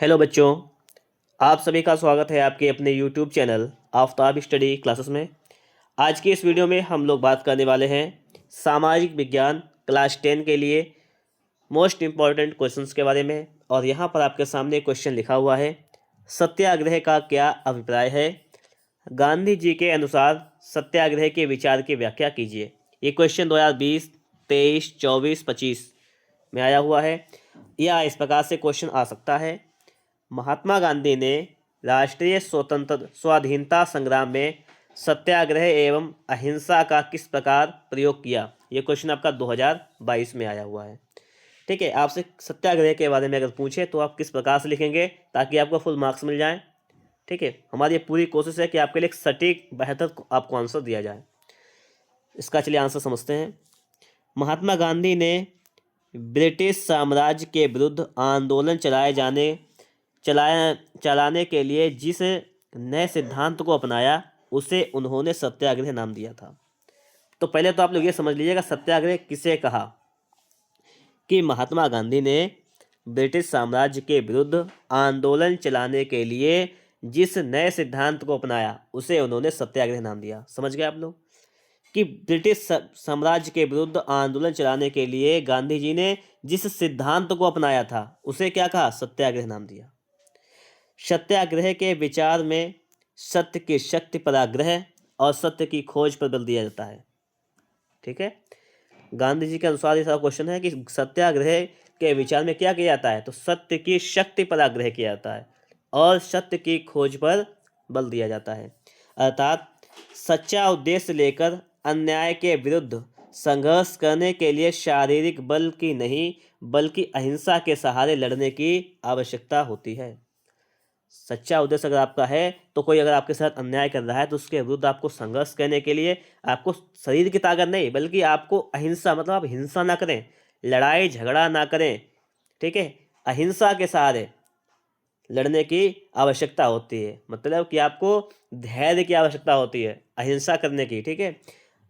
Hello बच्चों, आप सभी का स्वागत है आपके अपने YouTube channel Aftab study classes में। आज की इस वीडियो में हम लोग बात करने वाले हैं सामाजिक विज्ञान क्लास 10 के लिए मोस्ट इम्पॉर्टेंट क्वेश्चंस के बारे में। और यहाँ पर आपके सामने क्वेश्चन लिखा हुआ है, सत्याग्रह का क्या अभिप्राय है? गांधी जी के अनुसार सत्याग्रह के विचार की व्याख्या कीजिए। ये क्वेश्चन 2020, 23, 24, 25 में आया हुआ है, या इस प्रकार से क्वेश्चन आ सकता है। महात्मा गांधी ने राष्ट्रीय स्वतंत्र स्वाधीनता संग्राम में सत्याग्रह एवं अहिंसा का किस प्रकार प्रयोग किया? ये क्वेश्चन आपका 2022 में आया हुआ है। ठीक है, आपसे सत्याग्रह के बारे में अगर पूछे तो आप किस प्रकार से लिखेंगे ताकि आपको फुल मार्क्स मिल जाए। ठीक है, हमारी ये पूरी कोशिश है कि आपके लिए एक सटीक बेहतर आपको आंसर दिया जाए। इसका चलिए आंसर समझते हैं। महात्मा गांधी ने ब्रिटिश साम्राज्य के विरुद्ध आंदोलन चलाने के लिए जिस नए सिद्धांत को अपनाया उसे उन्होंने सत्याग्रह नाम दिया था। तो पहले तो आप लोग ये समझ लीजिएगा सत्याग्रह किसे कहा, कि महात्मा गांधी ने ब्रिटिश साम्राज्य के विरुद्ध आंदोलन चलाने के लिए जिस नए सिद्धांत को अपनाया उसे उन्होंने सत्याग्रह नाम दिया। समझ गए आप लोग कि ब्रिटिश साम्राज्य के विरुद्ध आंदोलन चलाने के लिए गांधी जी ने जिस सिद्धांत को अपनाया था उसे क्या कहा? सत्याग्रह नाम दिया। सत्याग्रह के विचार में सत्य की शक्ति पर आग्रह और सत्य की खोज पर बल दिया जाता है। ठीक है, गांधी जी के अनुसार ये सारा क्वेश्चन है कि सत्याग्रह के विचार में क्या किया जाता है? तो सत्य की शक्ति पर आग्रह किया जाता है और सत्य की खोज पर बल दिया जाता है। अर्थात सच्चा उद्देश्य लेकर अन्याय के विरुद्ध संघर्ष करने के लिए शारीरिक बल की नहीं बल्कि अहिंसा के सहारे लड़ने की आवश्यकता होती है। सच्चा उद्देश्य अगर आपका है तो कोई अगर आपके साथ अन्याय कर रहा है तो उसके विरुद्ध आपको संघर्ष करने के लिए आपको शरीर की ताकत नहीं बल्कि आपको अहिंसा, मतलब आप हिंसा ना करें, लड़ाई झगड़ा ना करें। ठीक है, अहिंसा के सहारे लड़ने की आवश्यकता होती है, मतलब कि आपको धैर्य की आवश्यकता होती है अहिंसा करने की। ठीक है,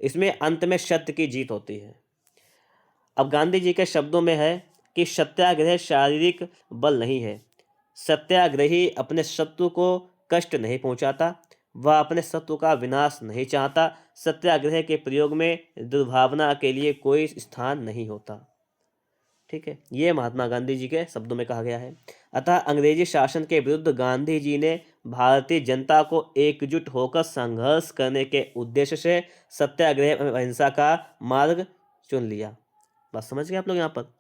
इसमें अंत में सत्य की जीत होती है। अब गांधी जी के शब्दों में है कि सत्याग्रह शारीरिक बल नहीं है। सत्याग्रही अपने शत्रु को कष्ट नहीं पहुंचाता, वह अपने शत्रु का विनाश नहीं चाहता। सत्याग्रह के प्रयोग में दुर्भावना के लिए कोई स्थान नहीं होता। ठीक है, ये महात्मा गांधी जी के शब्दों में कहा गया है। अतः अंग्रेजी शासन के विरुद्ध गांधी जी ने भारतीय जनता को एकजुट होकर संघर्ष करने के उद्देश्य से सत्याग्रह एवं अहिंसा का मार्ग चुन लिया। बात समझ गए आप लोग यहाँ पर?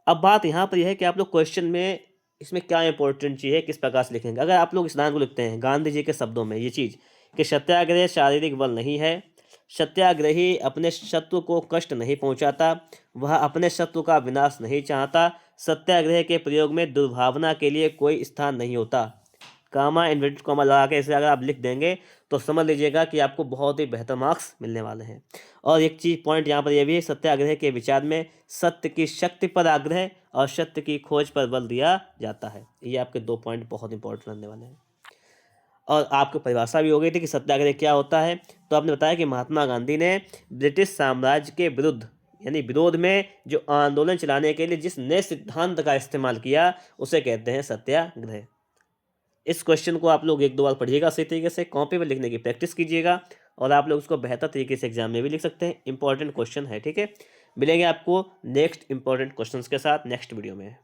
अब बात यहाँ पर यह है कि आप लोग क्वेश्चन में इसमें क्या इंपॉर्टेंट चीज़ है, किस प्रकार से लिखेंगे। अगर आप लोग इस लाइन को लिखते हैं गांधी जी के शब्दों में ये चीज़ कि सत्याग्रह शारीरिक बल नहीं है, सत्याग्रही अपने शत्रु को कष्ट नहीं पहुंचाता, वह अपने शत्रु का विनाश नहीं चाहता, सत्याग्रह के प्रयोग में दुर्भावना के लिए कोई स्थान नहीं होता। कामा इन्वर्टेड कॉमा लगा के इसे अगर आप लिख देंगे तो समझ लीजिएगा कि आपको बहुत ही बेहतर मार्क्स मिलने वाले हैं। और एक चीज़ पॉइंट यहाँ पर यह भी है, सत्याग्रह के विचार में सत्य की शक्ति पर आग्रह और सत्य की खोज पर बल दिया जाता है। ये आपके 2 पॉइंट बहुत इंपॉर्टेंट रहने वाले हैं। और आपको परिभाषा भी हो गई थी कि सत्याग्रह क्या होता है। तो आपने बताया कि महात्मा गांधी ने ब्रिटिश साम्राज्य के विरुद्ध यानी विरोध में जो आंदोलन चलाने के लिए जिस नए सिद्धांत का इस्तेमाल किया उसे कहते हैं सत्याग्रह। इस क्वेश्चन को आप लोग 1-2 बार पढ़िएगा, सही तरीके से कॉपी पर लिखने की प्रैक्टिस कीजिएगा और आप लोग उसको बेहतर तरीके से एग्जाम में भी लिख सकते हैं। इंपॉर्टेंट क्वेश्चन है। ठीक है, मिलेंगे आपको नेक्स्ट इंपॉर्टेंट क्वेश्चंस के साथ नेक्स्ट वीडियो में।